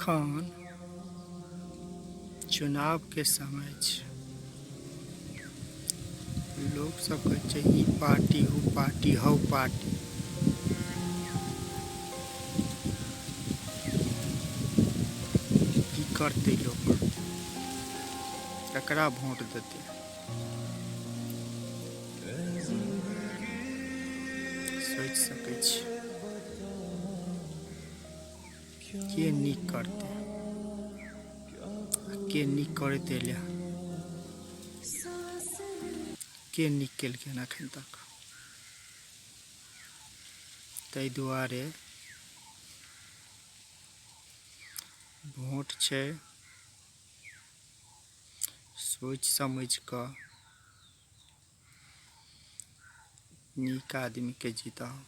एखन चुनाव के समय छै। लोग सब कहै छै ई पार्टी ऊ पार्टी हौ पार्टी। की करतै लोग, ककरा वोट देतै? सोचि सकै छी के नीक करतै आ के नीक करैत एलै हँ, के नीक केलखिन एखन तक। ताहि दुआरे वोट छै सोचि समझि कऽ नीक आदमीके जिताउ।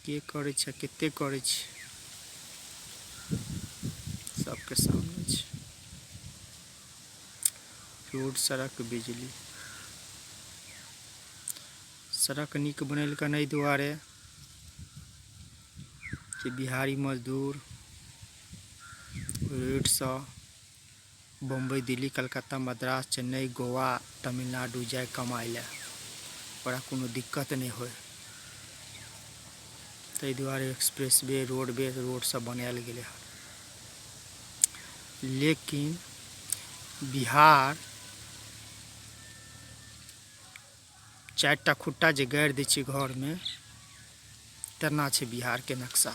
के करै छै, कतेक करै छै, सबके सामने छै। रोड, सड़क, बिजली। सड़क नीक बनेलकनि एहि दुआरे कि बिहारी मजदूर रोडसँ बम्बई, दिल्ली, कलकत्ता, मद्रास, चेन्नई, गोवा, तमिलनाडु जाय कमाइ लए, ओकरा कोनो दिक्कत नहि होइ। ताहि दुआरे एक्सप्रेस वे, रोड सब बनायल गेलै हँ। लेकिन बिहार 4टा खुट्टा जे गाड़ि दै छियै घरमे, तेना छै बिहारके नक्शा।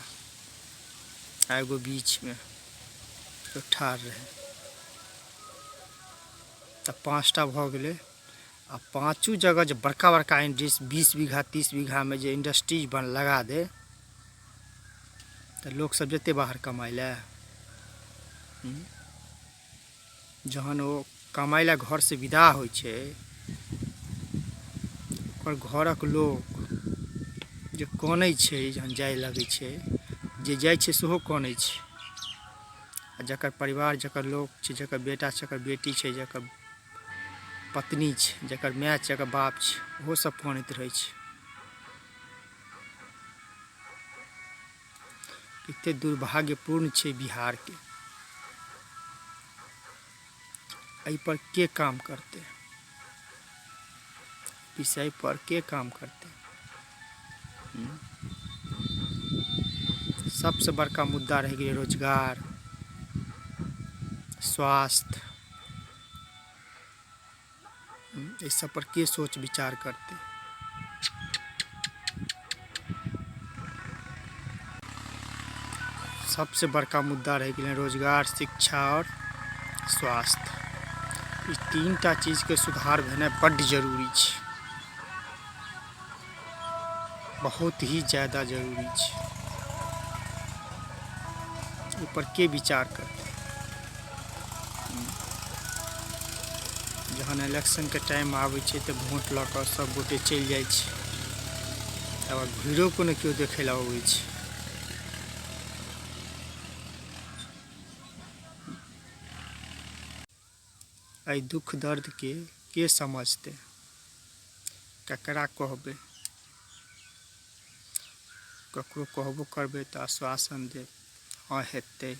एगो बीचमे ठाढ़ रहै तऽ 5टा भऽ गेलै। आ 5 जगह जे बड़का बड़का इंडस्ट्री 20 बीघा 30 बीघामे जे इंडस्ट्रीज लगा दे, तऽ लोक सब जेतै बाहर कमाइ लए। जहन ओ कमाइ लए घरसँ विदा होइ छै, ओकर घरक लोक जे कानै छै, जहन जाय लगै छै, जे जाइ छै सेहो कानै छै। आ जकर परिवार, जकर लोक छै, जकर बेटा छै, जकर बेटी छै, जकर पत्नी छै, जकर माय छै, जकर बाप छै, ओहो सब कानैत रहै छै। कतेक दुर्भाग्यपूर्ण छै बिहारके। एहि पर के काम करतै? विषय पर के काम करतै? सबसे बड़का मुद्दा रहि गेलै रोजगार, स्वास्थ्य। एहि सब पर के सोच विचार करतै? सबसे बड़का मुद्दा रहि गेलै रोजगार, शिक्षा और स्वास्थ्य। ई 3टा चीजके सुधार भेनाइ बड्ड जरूरी छै, बहुत ही ज़्यादा जरूरी छै। ऊपर के विचार करतै? जहन इलेक्शनके टाइम आबै छै तऽ वोट लऽ कऽ सब गोटे चलि जाइ छै, तकर बाद घुरिओ कऽ नहि केओ देखै लए अबै छै। एहि दुख दर्दके के समझतै? ककरा कहबै? ककरो कहबो करबै तऽ आश्वासन देत, हाँ हेतै,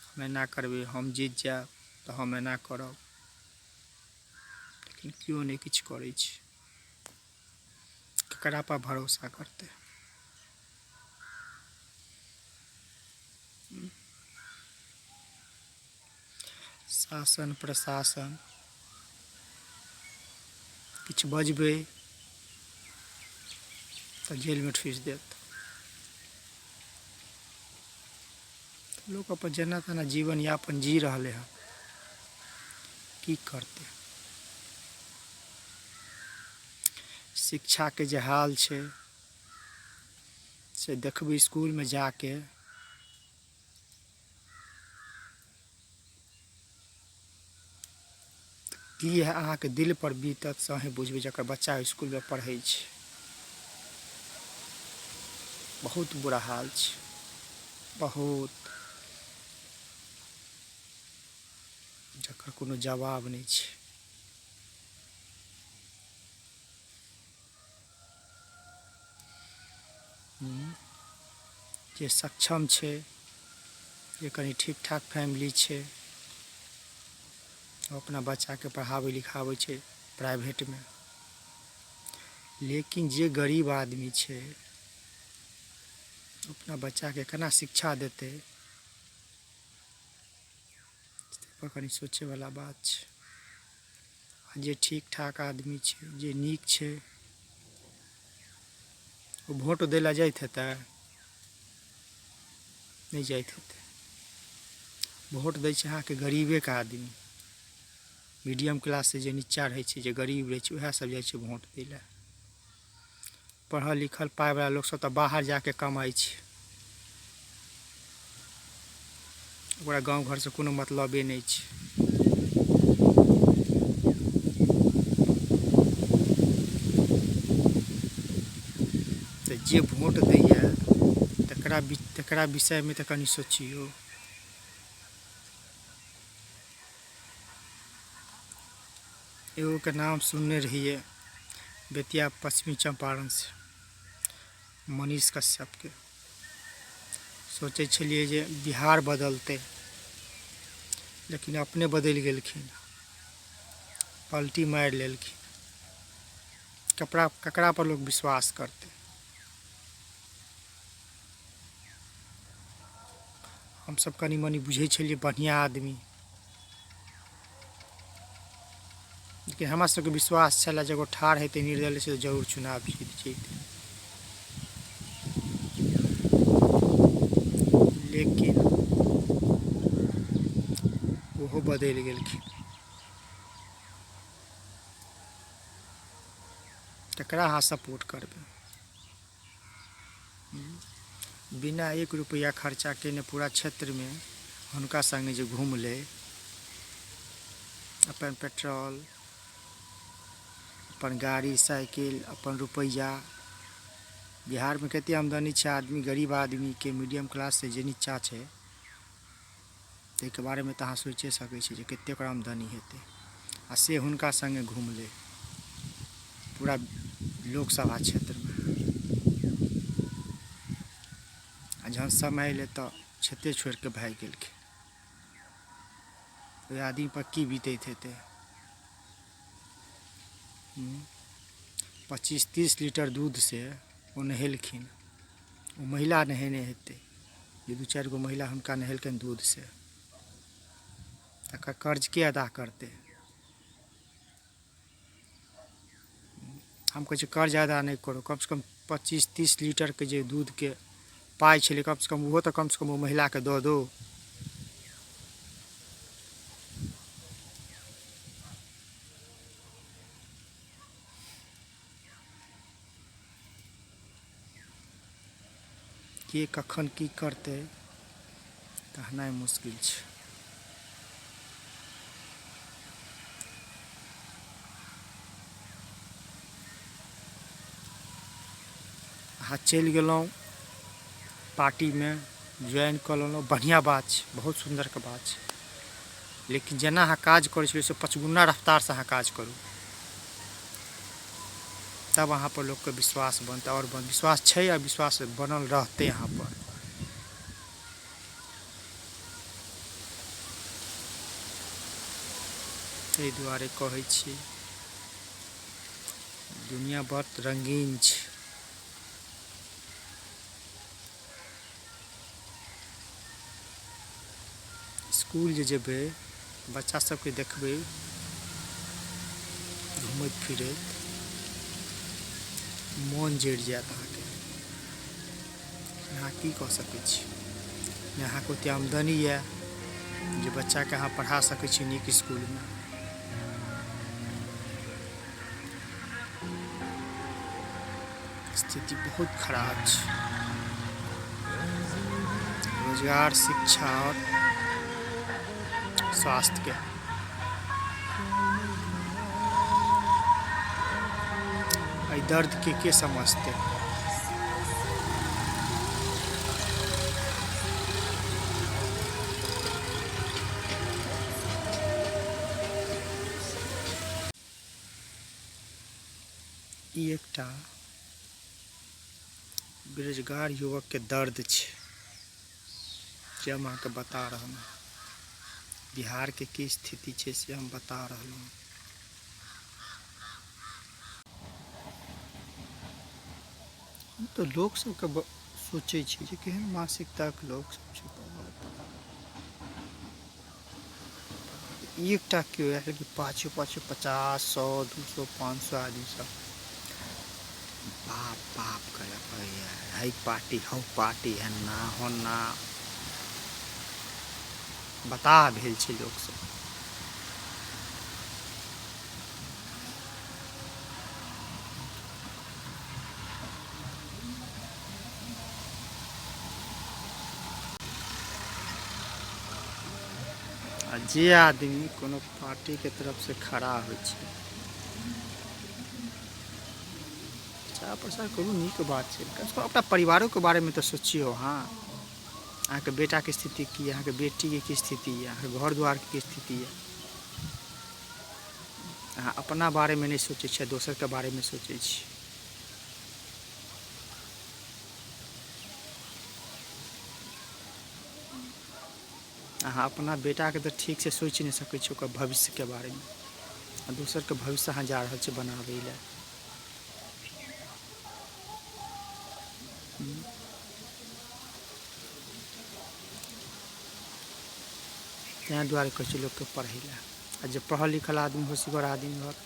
हम एना करबै, हम जीत जायब तऽ हम एना करब। लेकिन केओ नहि किछु करै छै। ककरा पर भरोसा करतै? शासन प्रशासन किछु बजबै तऽ जेलमे ठूसि देत। लोक अपन जेना तेना जीवन यापन जी रहलै हँ, की करतै? शिक्षाके जे हाल छै से देखबै इसकुलमे जाके, की अहाँके दिल पर बीतत से अहीँ बुझबै, जकर बच्चा इसकुलमे पढ़ै छै। बहुत बुरा हाल छै, बहुत, जकर कोनो जवाब नहि छै। जे सक्षम छै, जे कनी ठीक ठाक फैमिली छै, अपना बच्चाके पढ़ाबै लिखाबै छै प्राइवेटमे। लेकिन जे गरीब आदमी छै अपना बच्चाके केना शिक्षा देतै, पर कनी सोचैवला बात छै। आ जे ठीक ठाक आदमी छै, जे नीक छै, ओ वोट दै लए जाइत हेतै? नहि जाइत हेतै। वोट दै छै अहाँके गरीबेके आदमी, मीडियम क्लाससँ जे नीचा रहै छै, जे गरीब रहै छै, वएह सब जाइ छै वोट दै लए। पढ़ल लिखल पाइवला लोक सब तऽ बाहर जाके कमाइ छै, ओकरा गाँव घरसँ कोनो मतलबे नहि छै। तऽ जे वोट दैए तकरा विषयमे तऽ कनि सोचियौ। एगोके नाम सुनने रहिए बेतिया पश्चिमी चंपारणसँ, मनीष कश्यपके। सोचै छलिए जे बिहार बदलतै, लेकिन अपने बदलि गेलखिन, पलटी मारि लेलखिन। ककरा पर लोक विश्वास करतै? हमसब कनी मनी बुझै छलिए बढ़िआँ आदमी, लेकिन हमरा सबके विश्वास छलए जे एगो ठाढ़ हेतै निर्दलीय से जरूर चुनाव जीत जेतै। लेकिन ओहो बदलि गेलखिन। ककरा अहाँ सपोर्ट करबै? बिना 1 रुपैआ खर्चा केने पूरा क्षेत्रमे हुनका संगे जे घुमलै, अपन पेट्रोल, अपन गाड़ी साइकिल, अपन रुपैआ। बिहारमे कतेक आमदनी छै आदमी, गरीब आदमीके, मीडियम क्लाससँ जे नीचा छै, ताहिके बारेमे तऽ अहाँ सोचिए सकै छी जे कतेक ओकरा आमदनी हेतै। आ से हुनका संगे घुमलै पूरा लोकसभा क्षेत्रमे। आ जहन समय अयलै तऽ क्षेत्रे छोड़िकऽ भागि गेलखिन। ओहि आदमीपर की बीतैत हेतै? 25-30 लीटर दूधसँ ओ नहेलखिन। ओ महिला नहेने हेतै, जे 2-4 गो महिला हुनका नहेलकनि दूधसँ। तकर कर्ज के अदा करतै? हम कहै छी कर्ज अदा नहि करू, कमसँ कम 25-30 लीटरके जे दूधके पाइ छलै, कमसँ कम ओहो तऽ कमसँ कम ओ महिलाके दऽ दो। के कखन की करतै कहनाइ मुश्किल छै। अहाँ चलि गेलहुँ पार्टीमे, ज्वाइन कऽ लेलहुँ, बढ़िआँ बात छै, बहुत सुन्दरके बात छै। लेकिन जेना अहाँ काज करै छी ओहिसँ 5 गुना रफ्तारसँ अहाँ काज करू, तब अहाँपर लोकके विश्वास बनतै। आओर विश्वास छै आ विश्वास बनल रहतै अहाँपर। ताहि दुआरे कहै छी दुनिया बड़ रंगीन छै। स्कूल जे जेबै, बच्चा सबके देखबै घूमैत फिरैत, मोन जड़ि जायत अहाँके। अहाँ की कऽ सकै छी? नहि अहाँके ओतेक आमदनी यऽ जे बच्चाके अहाँ पढ़ा सकै छी नीक इसकुलमे। स्थिति बहुत खराब छै। रोजगार, शिक्षा और स्वास्थ्यके। एहि दर्दके के समझतै? ई एकटा बेरोजगार युवकके दर्द छै। जे हम अहाँके बता रहलहुँ। बिहार के की स्थिति छै से हम बता रहलहुँ। हम तो लोक सबके सोचै छी जे केहन मानसिकताके लोक सब छै। एकटा केओ आयल कि पाछू 50, 100, 200, 500 आदमी सब बाप बाप करे पड़ैया। हई पार्टी हौ पार्टी हेन्ना होन्ना बता भेल छै लोक सब। जे आदमी कोनो पार्टी के तरफ से खड़ा होइ छै, प्रचार प्रसार करू, नीक बात छै। अपना परिवारों के बारे में तो सोचियो। हाँ, अहाँके बेटा के स्थिति की है, अहाँके बेटी के की स्थिति है, अहाँके घर द्वार के की स्थिति है। अहाँ अपना बारे में नहीं सोचै छियै, दोसर के बारे में सोचै छी। अहाँ अपना बेटा के तो ठीक से सोच नहीं सकै छी, ओकर भविष्य के बारे में। दोसर के भविष्य अहाँ जा रहल छी बनाबै लए। तैँ दुआरे कहै छै लोकके पढ़ै लए। आ जे पढ़ल लिखल आदमी होशियार आदमी रहत,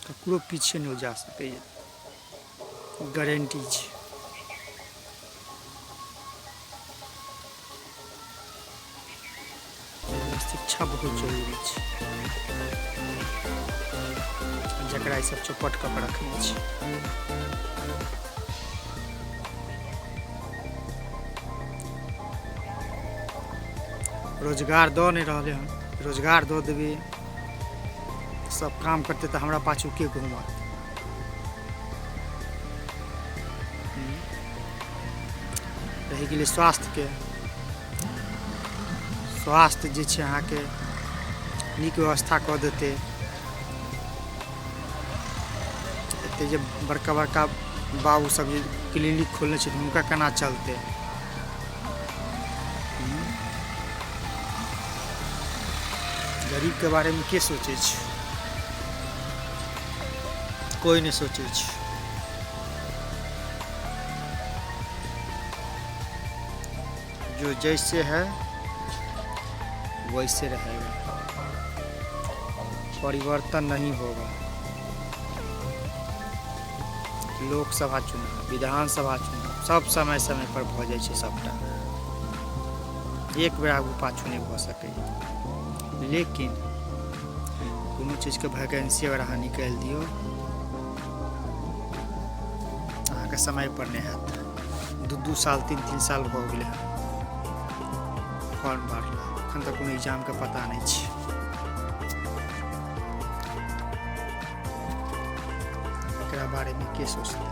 ककरो पीछे नहीं जा सकैए, गारंटी छै। शिक्षा बहुत जरूरी छै, जकरा ई सब चौपट कऽ के रखने छै। रोजगार दऽ नहीं रहले हन। रोजगार दऽ देबै, सब काम करते तऽ हमरा पाछू के घूमत। रहि गेलै स्वास्थ्यके, स्वास्थ्य जे छै अहाँके नीक व्यवस्था कऽ देतै। एते जे बड़का बड़का बाबू सब जे क्लिनिक खोलने छै, हुनका केना चलतै। गरीब के बारे में के सोचै छै? कोई नहीं सोचै छै। जो जैसे है वैसे रहेगा, परिवर्तन नहीं होगा। लोकसभा चुनाव, विधानसभा चुनाव सब समय समय पर भऽ जाइ छै सबटा। एक बेर आगू पाछू नहीं भऽ सकैए। लेकिन कोनो चीजके वैकेंसी अगर अहाँ निकालि दियौ, अहाँके समय पर नहीं हैत। 2 साल 3 साल भऽ गेलै फॉर्म भरला, एखन तक कोनो एग्जाम के पता नहीं छै। एकरा बारे में के सोचतै?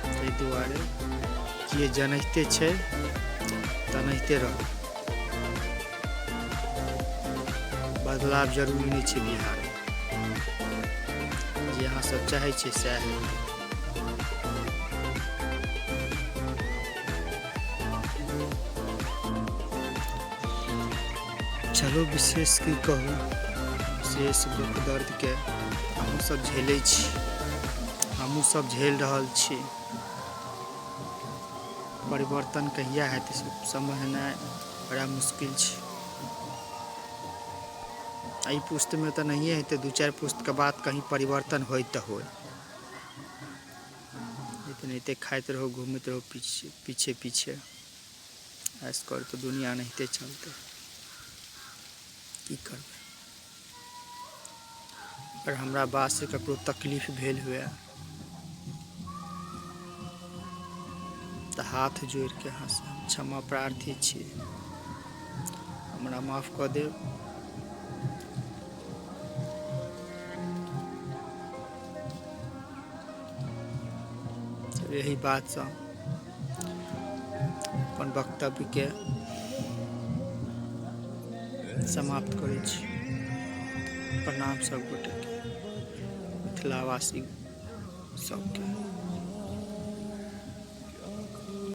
ताहि दुआरे जे जनहिते छै तनहिते रह। बदलाव जरूरी नहीं छै बिहार में, जे अहाँ सब चाहै छियै सएह हेतै। चलो विशेष की कहू, विशेष दुख दर्द के हमहूँ सब झेलै छी, हमहूँ सब झेल रहल छी। परिवर्तन कहिया हेतै समझनाइ बड़ा मुश्किल छै। एहि पुस्त में तऽ नहिए हेतै, 2-4 पुस्त के बाद कहीं परिवर्तन होय तऽ होय। एनाहिते खाइत रहो, घूमैत रहो पीछे पीछे, ऐस कर तो दुनिया एनाहिते चलतै। की करबै? अगर हमरा बात से ककरो तकलीफ भेल हुए तऽ हाथ जोड़ के अहाँ से क्षमा प्रार्थी छी, हमरा माफ कऽ देब। यही बात से अपन वक्तव्य के समाप्त करै छी। प्रणाम सब गोटे के, मिथिलावासी। सबके।